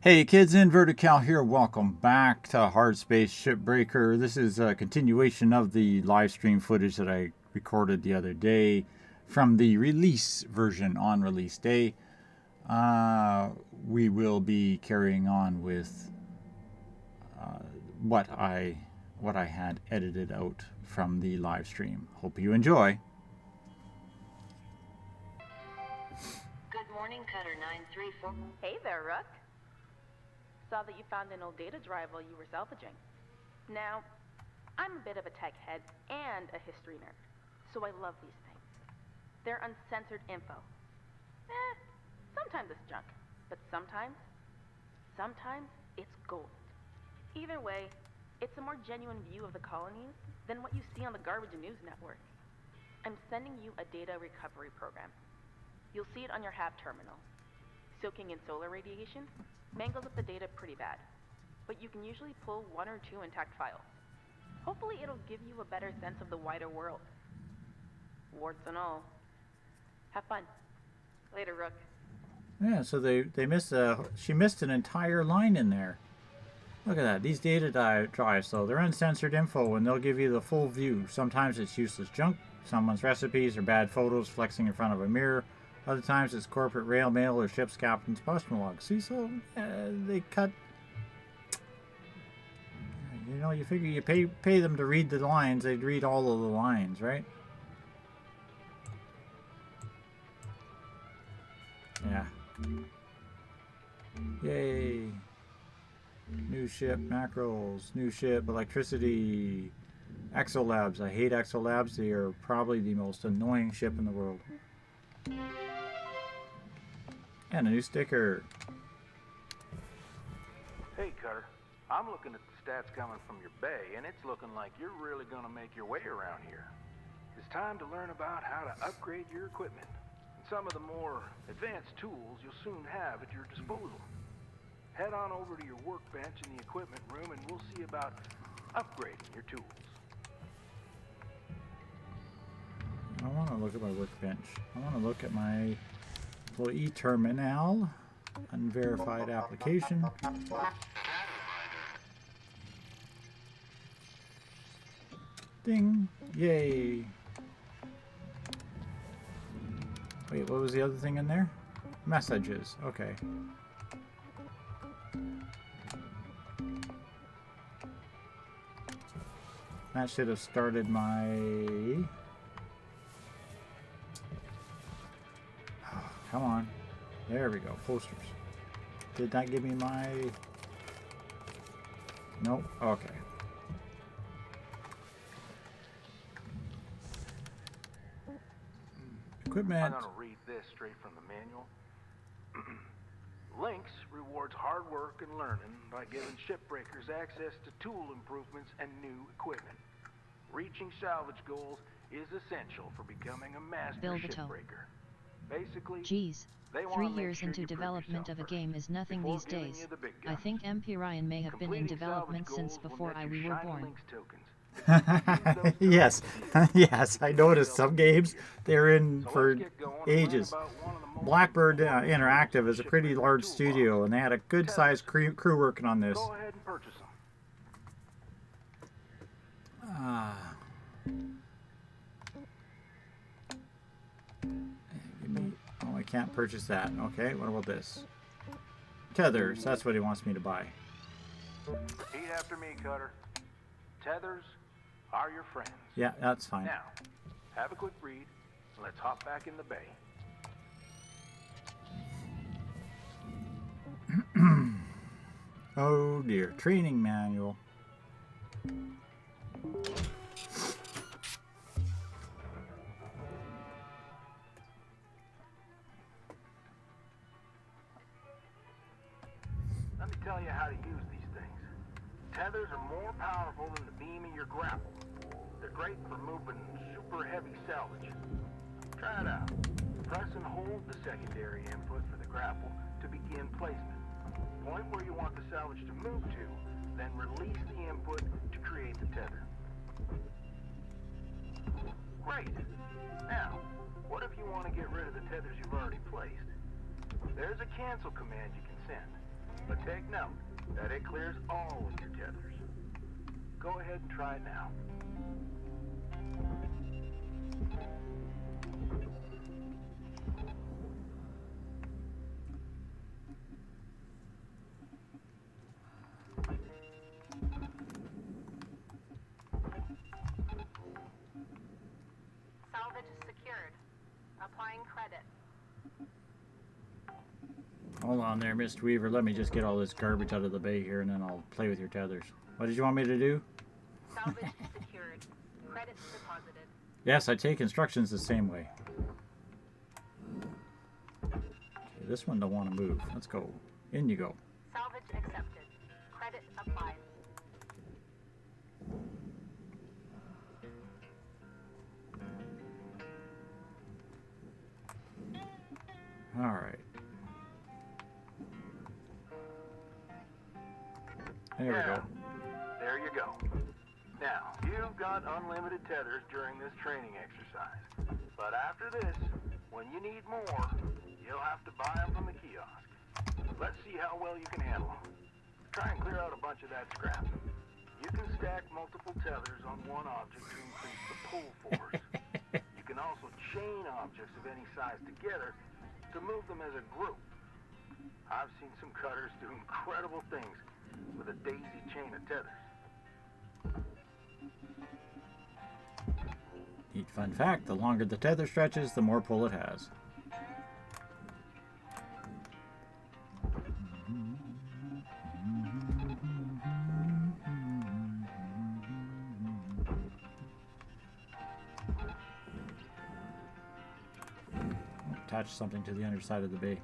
Hey kids, Inverted Cal here. Welcome back to Hardspace Shipbreaker. This is a continuation of the live stream footage that I recorded the other day from the release version on release day. We will be carrying on with what I had edited out from the live stream. Hope you enjoy. Good morning, Cutter 934. Hey there, Rook. Saw that you found an old data drive while you were salvaging. Now, I'm a bit of a tech head and a history nerd, so I love these things. They're uncensored info. Sometimes it's junk, but sometimes it's gold. Either way, it's a more genuine view of the colonies than what you see on the garbage news network. I'm sending you a data recovery program. You'll see it on your HAB terminal. Soaking in solar radiation mangles up the data pretty bad, but you can usually pull one or two intact files. Hopefully it'll give you a better sense of the wider world. Warts and all. Have fun. Later, Rook. Yeah, so they missed she missed an entire line in there. Look at that. These data drives, though, they're uncensored info, and they'll give you the full view. Sometimes it's useless junk, someone's recipes, or bad photos flexing in front of a mirror. Other times it's corporate rail mail or ship's captain's personal log. See, so they cut. You know, you figure you pay them to read the lines, they'd read all of the lines, right? Yeah. Yay. New ship macros, new ship electricity, exolabs. I hate exolabs. They are probably the most annoying ship in the world. And a new sticker. Hey, Cutter. I'm looking at the stats coming from your bay, and it's looking like you're really going to make your way around here. It's time to learn about how to upgrade your equipment and some of the more advanced tools you'll soon have at your disposal. Head on over to your workbench in the equipment room, and we'll see about upgrading your tools. I want to look at my workbench. I want to look at my employee terminal, unverified application. Ding! Yay! Wait, what was the other thing in there? Messages. Okay. That should have started my... Oh, come on. There we go. Posters. Did that give me my... Nope. Okay. Equipment. I'm going to read this straight from the manual. LYNX rewards hard work and learning by giving shipbreakers access to tool improvements and new equipment. Reaching salvage goals is essential for becoming a master shipbreaker. Basically, geez, 3 years into development of a game is nothing these days. I think MP Ryan may have been in development since before we were born. Yes, yes, I noticed some games they're in for ages. Blackbird Interactive is a pretty large studio, and they had a good-sized crew working on this. Go ahead and purchase them. Oh, I can't purchase that. Okay, what about this? Tethers, that's what he wants me to buy. Repeat after me, Cutter. Tethers are your friends. Yeah, that's fine. Now, have a quick read, and let's hop back in the bay. Oh dear, training manual. Let me tell you how to use these things. Tethers are more powerful than the beam of your grapple. They're great for moving super heavy salvage. Try it out. Press and hold the secondary input for the grapple to begin placement. Point where you want the salvage to move to, then release the input to create the tether. Great. Now, what if you want to get rid of the tethers you've already placed? There's a cancel command you can send. But take note that it clears all of your tethers. Go ahead and try it now. Salvage secured. Applying credit. Hold on there, Mr. Weaver. Let me just get all this garbage out of the bay here, and then I'll play with your tethers. What did you want me to do? Salvage secured. Credits deposited. Yes, I take instructions the same way. Okay, this one don't want to move. Let's go. In you go. Salvage accepted. Credit applied. All right. There we go. There you go. Now, you've got unlimited tethers during this training exercise. But after this, when you need more, you'll have to buy them from the kiosk. Let's see how well you can handle them. Try and clear out a bunch of that scrap. You can stack multiple tethers on one object to increase the pull force. You can also chain objects of any size together to move them as a group. I've seen some cutters do incredible things with a daisy chain of tethers. Neat fun fact, the longer the tether stretches, the more pull it has. Attach something to the underside of the bay.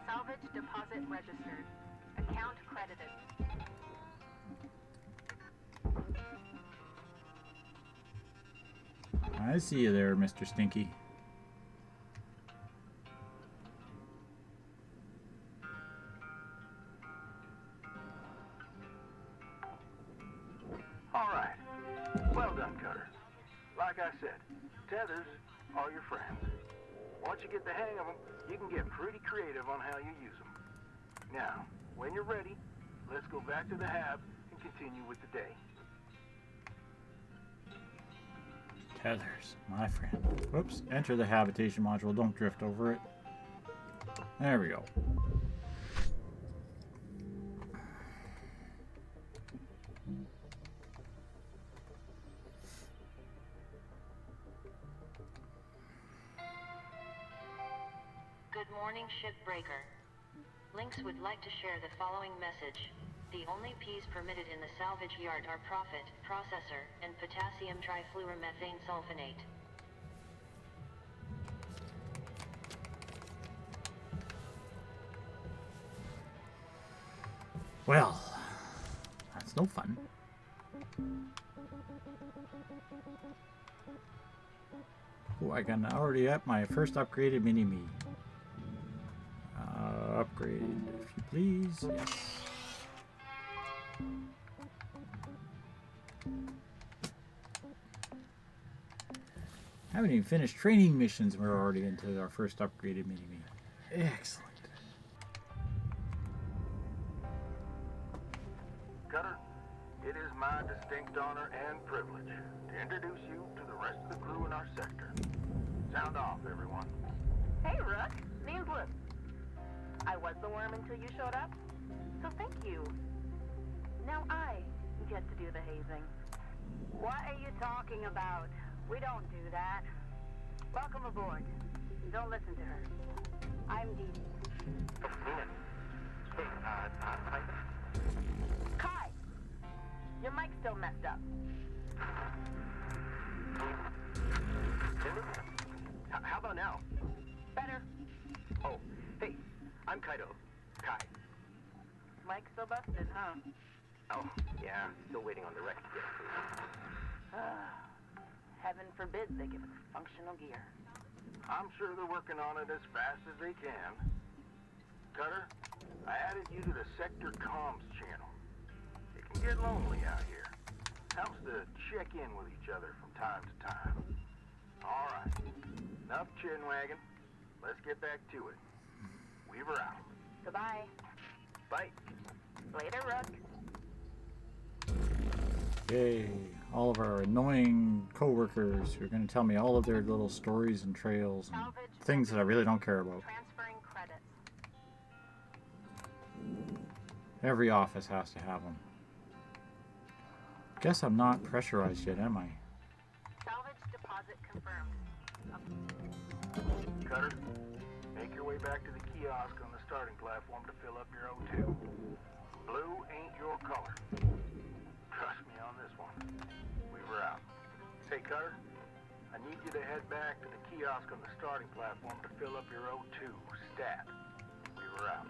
Salvage deposit registered. Account credited. I see you there, Mr. Stinky. All right. Well done, Cutter. Like I said, tethers are your friends. Once you get the hang of them, you can get pretty creative on how you use them. Now, when you're ready, let's go back to the hab and continue with the day. Tethers, my friend. Whoops, enter the habitation module. Don't drift over it. There we go. Good morning, Shipbreaker. LYNX would like to share the following message. The only P's permitted in the salvage yard are profit, processor, and potassium trifluoromethane sulfonate. Well, that's no fun. Oh, I can already up my first upgraded mini-me. Upgrade, if you please. Yes. Haven't even finished training missions. We're already into our first upgraded mini-me. Excellent. Cutter, it is my distinct honor and privilege to introduce you to the rest of the crew in our sector. Sound off, everyone. Hey, Rook. Name's Liv. I was the worm until you showed up, so thank you. Now I get to do the hazing. What are you talking about? We don't do that. Welcome aboard. Don't listen to her. I'm Dee Dee. Kai! Your mic's still messed up. How about now? Better. Oh, hey, I'm Kaido. Kai. Mic's still busted, huh? Oh, yeah, still waiting on the wreck to get approved. Heaven forbid they give us functional gear. I'm sure they're working on it as fast as they can. Cutter, I added you to the sector comms channel. It can get lonely out here. Helps to check in with each other from time to time. All right, Enough chin-wagging. Let's get back to it. Weaver out. Goodbye. Bye. Later, Rook. Yay. All of our annoying coworkers who are going to tell me all of their little stories and trails and things that I really don't care about. Transferring credits. Every office has to have them. Guess I'm not pressurized yet, am I? Salvage deposit confirmed. Cutter, make your way back to the kiosk on the starting platform to fill up your O2. Blue ain't your color. Trust me on this one. Weaver out. Hey, Cutter, I need you to head back to the kiosk on the starting platform to fill up your O2 stat. Weaver out.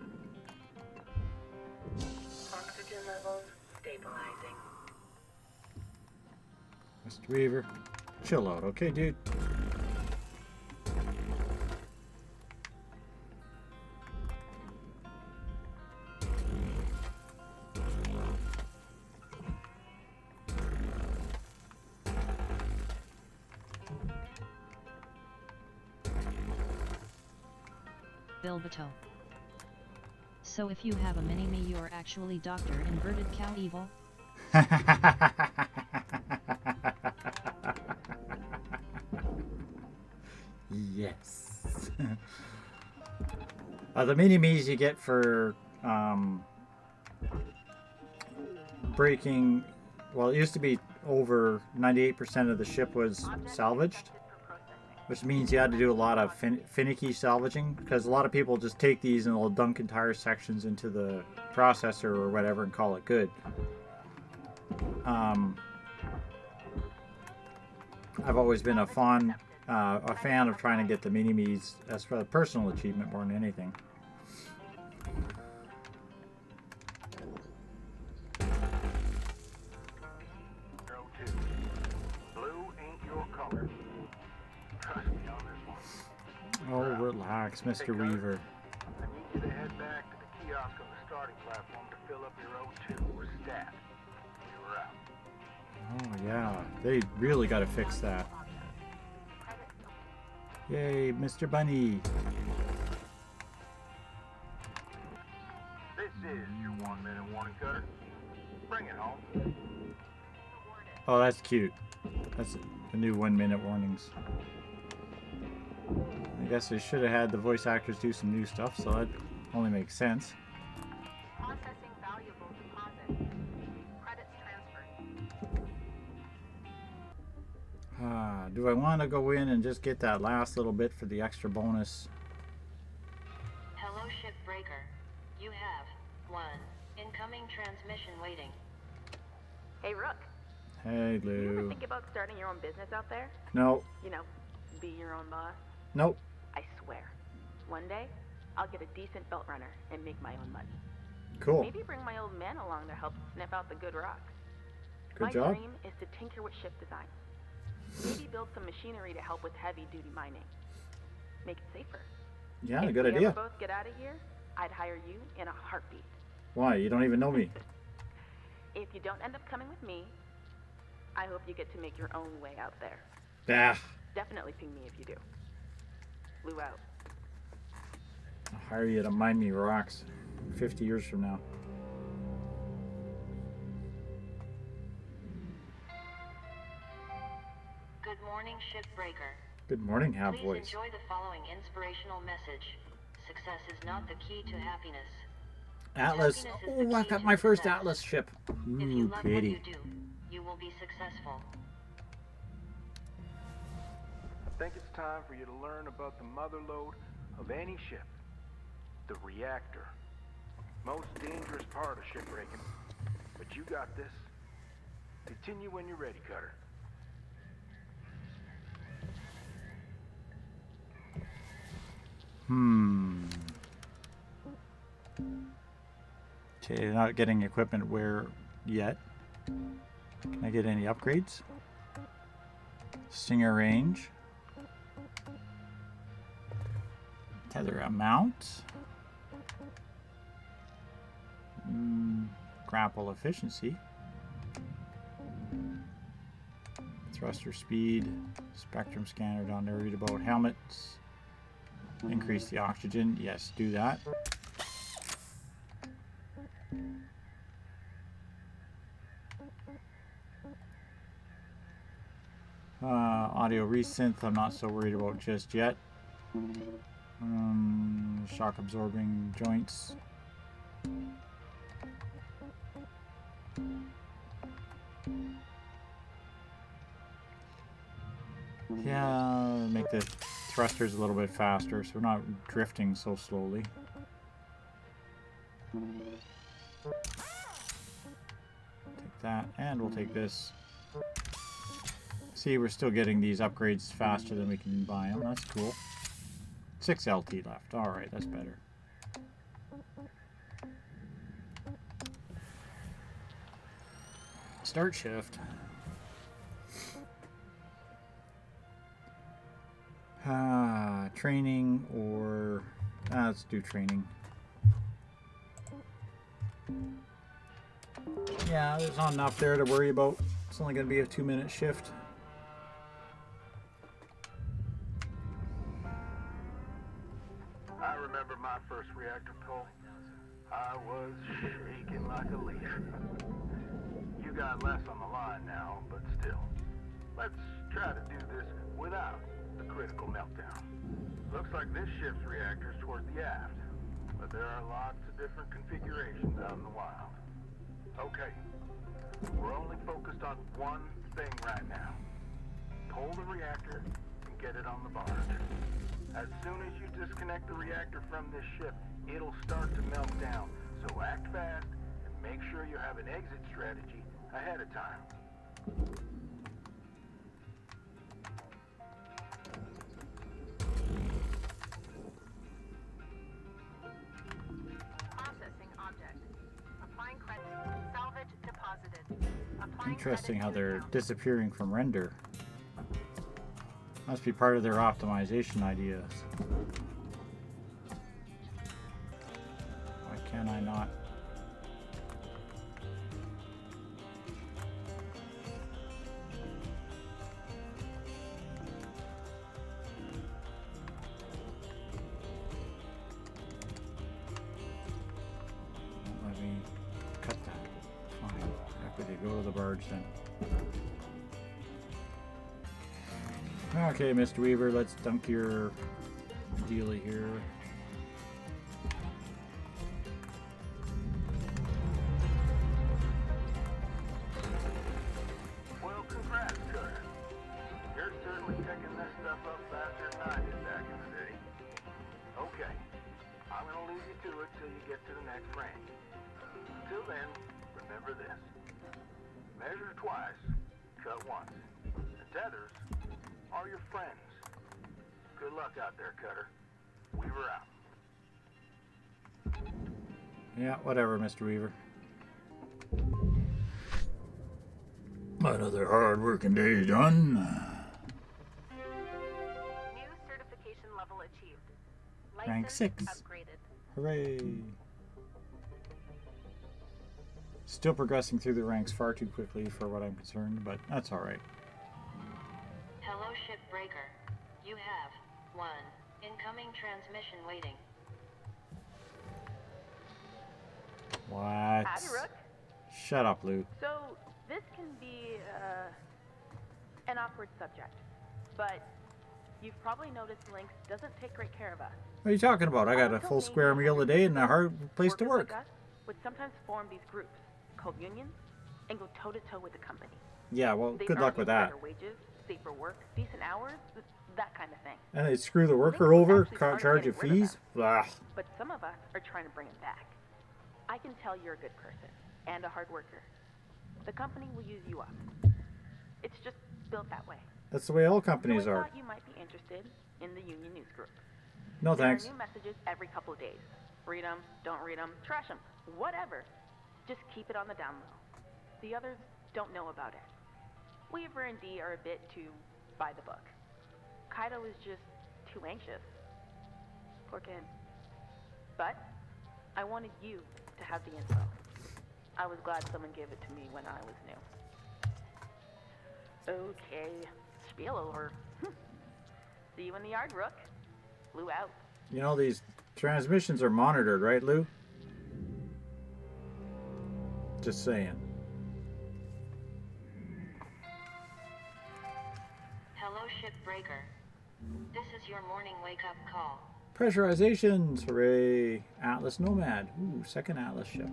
Oxygen levels stabilizing. Mr. Weaver, chill out, okay, dude? Bilbato. So if you have a mini-me, you're actually Dr. Inverted Cow Evil? Yes. The mini-me's you get for breaking, well, it used to be over 98% of the ship was salvaged, which means you had to do a lot of finicky salvaging, because a lot of people just take these and they'll dunk entire sections into the processor or whatever and call it good. I've always been a fan of trying to get the mini-me's as for the personal achievement more than anything. Blue ain't your color. Trust me on this one. Oh, relax, Mr. Weaver. I need you to head back to the kiosk on the starting platform to fill up your O2 stat. We're out. Oh yeah, they really got to fix that. Yay, Mr. Bunny. This is your 1-minute warning, Cutter. Bring it home. Oh, that's cute. That's the new 1-minute warnings. I guess they should have had the voice actors do some new stuff, so that only makes sense. Processing valuable deposit. Credits transferred. Do I want to go in and just get that last little bit for the extra bonus? Hello, Shipbreaker. You have 1 incoming transmission waiting. Hey, Rook. Hey, You ever Lou. think about starting your own business out there? No. You know, be your own boss? Nope. I swear. One day, I'll get a decent belt runner and make my own money. Cool. Maybe bring my old man along to help sniff out the good rocks. Good My job. dream is to tinker with ship design. Maybe build some machinery to help with heavy-duty mining. Make it safer. Yeah, If good we idea. ever both get out of here, I'd hire you in a heartbeat. Why? You don't even know me. If you don't end up coming with me, I hope you get to make your own way out there. Ah, Definitely ping me if you do. Lou out. I'll hire you to mine me rocks 50 years from now. Good morning, Shipbreaker. Good morning, Hab Please voice. enjoy the following inspirational message. Success is not the key to happiness. Atlas. Happiness is the Oh, I've key got to my first success. Atlas ship. If you Ooh, love what pretty. you do, you will be successful. I think it's time for you to learn about the mother lode of any ship. The reactor. Most dangerous part of shipbreaking. But you got this. Continue when you're ready, Cutter. Okay, not getting equipment wear yet. Can I get any upgrades? Stinger range. Tether amount. Grapple efficiency. Thruster speed. Spectrum scanner down there. Read about helmets. Increase the oxygen. Yes, do that. Audio resynth, I'm not so worried about just yet. Shock absorbing joints. Yeah, make the thrusters a little bit faster so we're not drifting so slowly. Take that, and we'll take this. See, we're still getting these upgrades faster than we can buy them. That's cool. 6 LT left. Alright, that's better. Start shift. Training or... let's do training. Yeah, there's not enough there to worry about. It's only going to be a 2-minute shift. I remember my first reactor pull. I was shaking like a leaf. You got less on the line now, but still. Let's try to do this without the critical meltdown. Looks like this ship's reactor's toward the aft, but there are lots of different configurations out in the wild. Okay, we're only focused on one thing right now. Pull the reactor and get it on the barge. As soon as you disconnect the reactor from this ship, it'll start to melt down. So act fast and make sure you have an exit strategy ahead of time. Processing object. Applying credit. Salvage deposited. Applying Interesting credit how to they're account. disappearing from render. Must be part of their optimization ideas. Why can I not? Let me cut that. Fine. Happy to go to the barge then. Okay, Mr. Weaver, let's dunk your dealie here. Well, congrats, Cutter. You're certainly picking this stuff up faster than I did back in the city. Okay, I'm gonna leave you to it till you get to the next range. Until then, remember this. Measure twice, cut once. The Tethers are your friends. Good luck out there, Cutter. Weaver out. Yeah, whatever, Mr. Weaver. Another hard-working day done. New certification level achieved. Rank License 6. upgraded. Hooray! Still progressing through the ranks far too quickly for what I'm concerned, but that's alright. Hello, Shipbreaker. You have 1 incoming transmission waiting. What? Howdy, Rook. Shut up, Lou. So, this can be, an awkward subject. But you've probably noticed LYNX doesn't take great care of us. What are you talking about? I got a full square meal a day and a hard place to Workers work. like us would sometimes form these groups called unions and go toe-to-toe with the company. Yeah, well, They good earn luck with that. better wages, safer work, decent hours, that kind of thing. And they screw the worker LYNX over, actually started charge you getting rid of fees? Blah. But some of us are trying to bring it back. I can tell you're a good person and a hard worker. The company will use you up. It's just built that way. That's the way all So I companies are. thought you might be interested in the union news group. No There thanks. are new messages every couple of days. Read them, don't read them, trash them, whatever. Just keep it on the down low. The others don't know about it. Weaver and D are a bit too by the book. Kaido is just too anxious. Poor kid. But I wanted you to have the info. I was glad someone gave it to me when I was new. Okay, spiel over. See you in the yard, Rook. Lou out. You know, these transmissions are monitored, right, Lou? Just saying. Hello, Shipbreaker. This is your morning wake-up call. Pressurizations, hooray. Atlas Nomad. Ooh, second Atlas ship.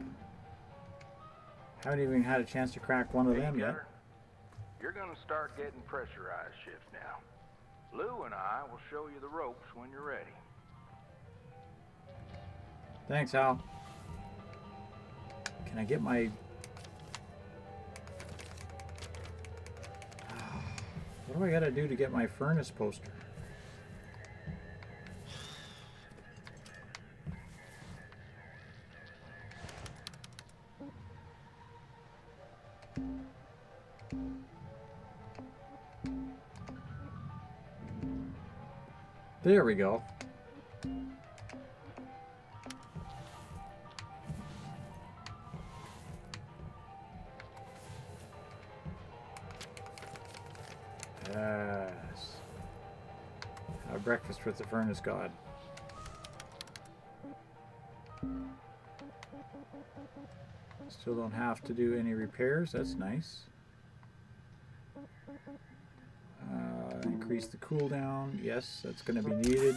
Haven't even had a chance to crack one of them yet. Gunner, you're gonna start getting pressurized ships now. Lou and I will show you the ropes when you're ready. Thanks, Hal. Can I get my... What do I gotta do to get my furnace poster? There we go. Yes. Have breakfast with the furnace god. Still don't have to do any repairs. That's nice. Increase the cooldown. Yes, that's going to be needed.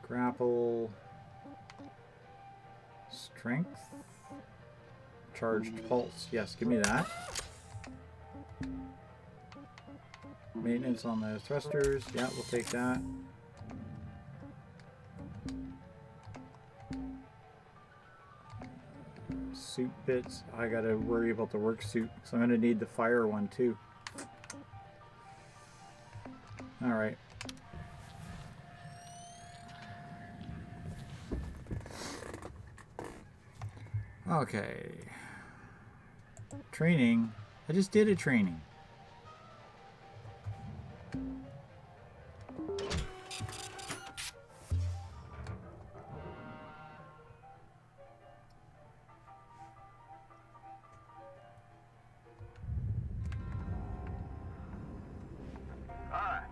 Grapple. Strength. Charged pulse. Yes, give me that. Maintenance on the thrusters. Yeah, we'll take that. Suit bits. I gotta worry about the work suit, so I'm gonna need the fire one too. Alright. Okay. Training. I just did a training. Alright.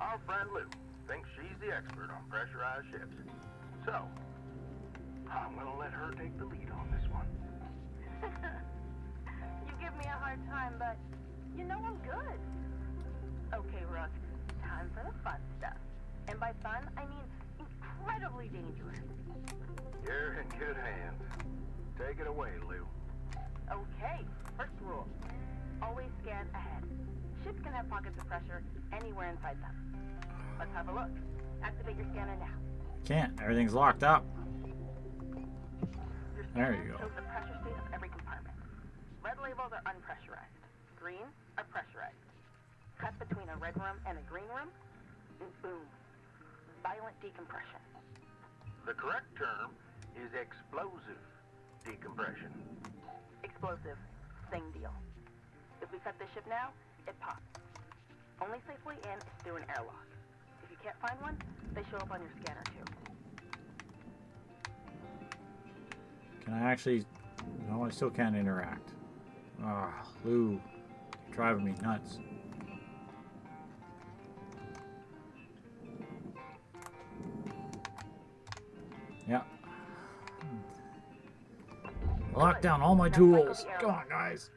Our friend Lou thinks she's the expert on pressurized ships. So, I'm gonna let her take the lead on this one. You give me a hard time, but you know I'm good. Okay, Rook, time for the fun stuff. And by fun, I mean incredibly dangerous. You're in good hands. Take it away, Lou. Okay, first rule. Always scan ahead. Ships can have pockets of pressure anywhere inside them. Let's have a look. Activate your scanner now. Can't. Everything's locked up. Your There scanner you go. shows the pressure state of every compartment. Red labels are unpressurized. Green are pressurized. Cut between a red room and a green room, and boom. Violent decompression. The correct term is explosive decompression. Explosive. Same deal. If we cut this ship now, it pops. Only safe way in is through an airlock. If you can't find one, they show up on your scanner too. Can I actually... No, I still can't interact. Ah, Lou. You're driving me nuts. Yeah. Lock down all my tools. Come on, guys.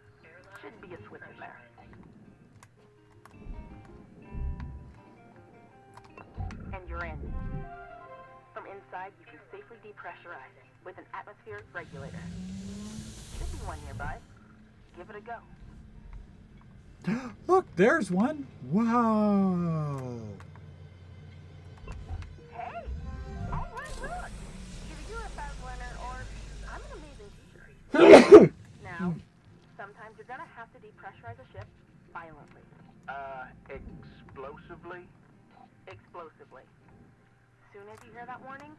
Should be a switch in there. And you're in. From inside, you can safely depressurize with an atmospheric regulator. Should be one nearby. Give it a go. Look, there's one. Wow. Hey! All right, look! Either you're a fast learner or I'm an amazing teacher. Now, sometimes you're gonna have to depressurize a ship violently. Explosively? Explosively. Soon as you hear that warning,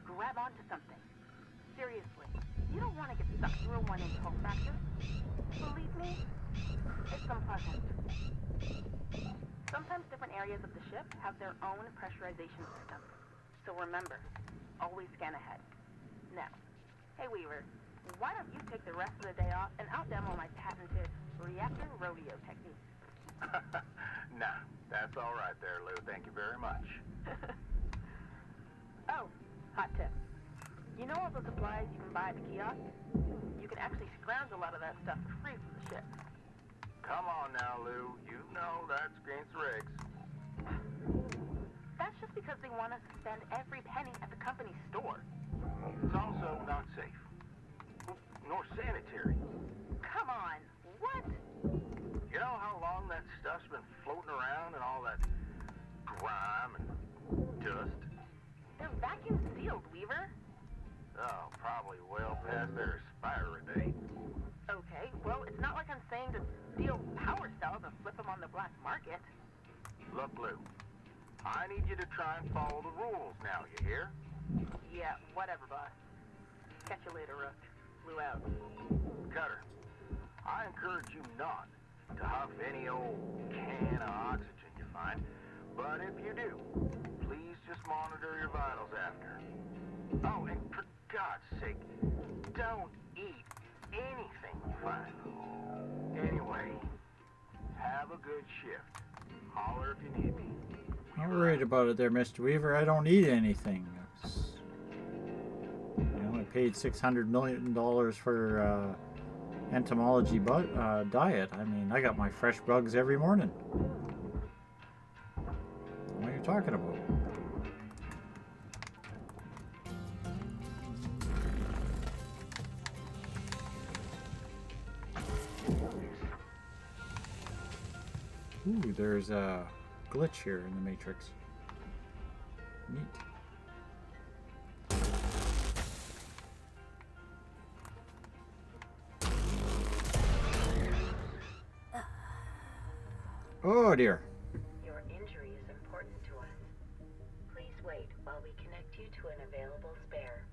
grab onto something. Seriously, you don't want to get stuck through a 1-inch hull fracture. Believe me, it's unpleasant. Sometimes different areas of the ship have their own pressurization system. So remember, always scan ahead. Now, hey Weaver, Why don't you take the rest of the day off and out-demo my patented reactor rodeo technique? Nah, that's all right there, Lou. Thank you very much. Oh, hot tip. You know all the supplies you can buy at the kiosk? You can actually scrounge a lot of that stuff for free from the ship. Come on now, Lou. You know that's against the regs. That's just because they want us to spend every penny at the company's store. It's also not safe. Nor sanitary. Come on, what? You know how long that stuff's been floating around and all that grime and dust? They're vacuum sealed, Weaver. Oh, probably well past their expiry date. Okay, well, it's not like I'm saying to steal power cells and flip them on the black market. Look, Lou, I need you to try and follow the rules now, you hear? Yeah, whatever, boss. Catch you later, Rook. Lou out. Cutter, I encourage you not to huff any old can of oxygen you find, but if you do, please just monitor your vitals after. Oh, and for God's sake, don't eat anything you find. Anyway, have a good shift. Holler if you need me. Not worried about it there, Mr. Weaver. I don't eat anything. You know, I paid $600 million for entomology diet. I mean, I got my fresh bugs every morning. What are you talking about? Ooh, there's a glitch here in the Matrix. Neat. Oh dear. Your injury is important to us. Please wait while we connect you to an available spare.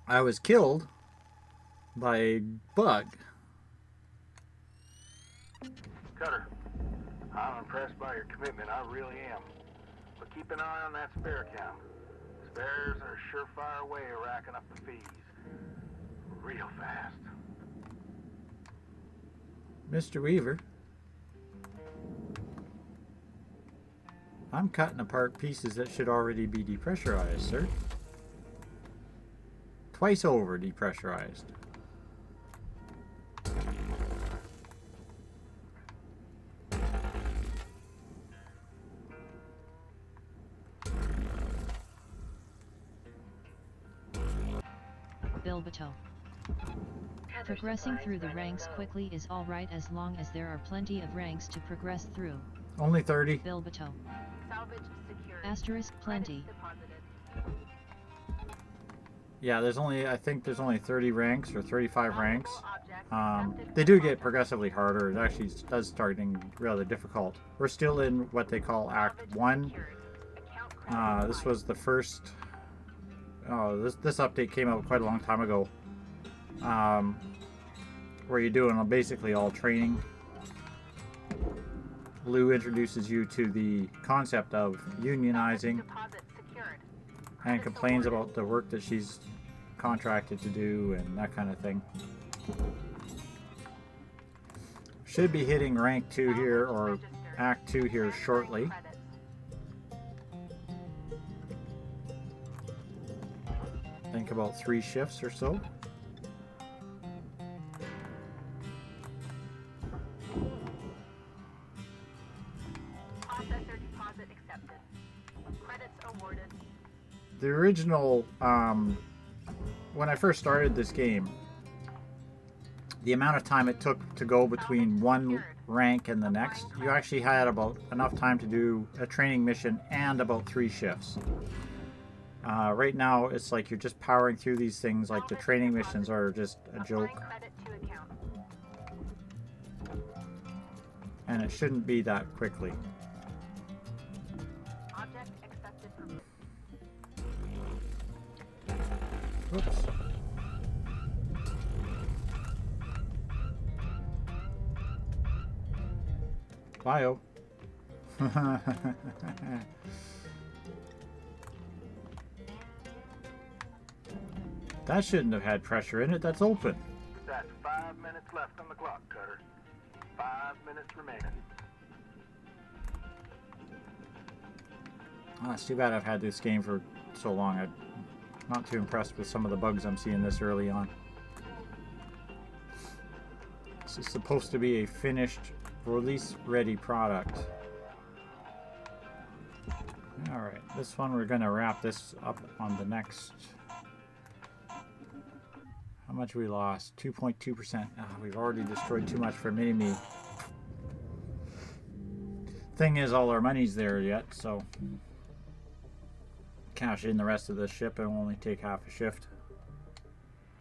I was killed by a bug. Cutter, I'm impressed by your commitment, I really am. But keep an eye on that spare count. Spares are a surefire way of racking up the fees. Real fast. Mr. Weaver, I'm cutting apart pieces that should already be depressurized, sir. Twice over depressurized. Bilbato. Progressing through the ranks quickly is alright as long as there are plenty of ranks to progress through. Only 30. Bilbato. Salvage secured. Asterisk plenty. Deposited. Yeah, there's only, I think there's only 30 ranks or 35 ranks. They do get progressively harder. It actually does start getting rather difficult. We're still in what they call Act 1. This was the first... Oh, this update came out quite a long time ago. Where you're doing basically all training. Lou introduces you to the concept of unionizing and complains about the work that she's contracted to do and that kind of thing. Should be hitting rank 2 here, or Act 2 here shortly. I think about 3 shifts or so. Processor deposit accepted. Credits awarded. The original, when I first started this game, the amount of time it took to go between one rank and the next, you actually had about enough time to do a training mission and about 3 shifts. Right now, it's like you're just powering through these things like the training missions are just a joke. And it shouldn't be that quickly. Object accepted from... Oops. Bio. That shouldn't have had pressure in it. That's open. That's 5 minutes left on the clock, Cutter. 5 minutes remaining. Oh, it's too bad I've had this game for so long. I'm not too impressed with some of the bugs I'm seeing this early on. This is supposed to be a finished, release-ready product. Alright, this one we're going to wrap this up on the next. How much we lost? 2.2%. We've already destroyed too much for mini-me. Thing is, all our money's there yet, so cash in the rest of the ship and we'll only take half a shift.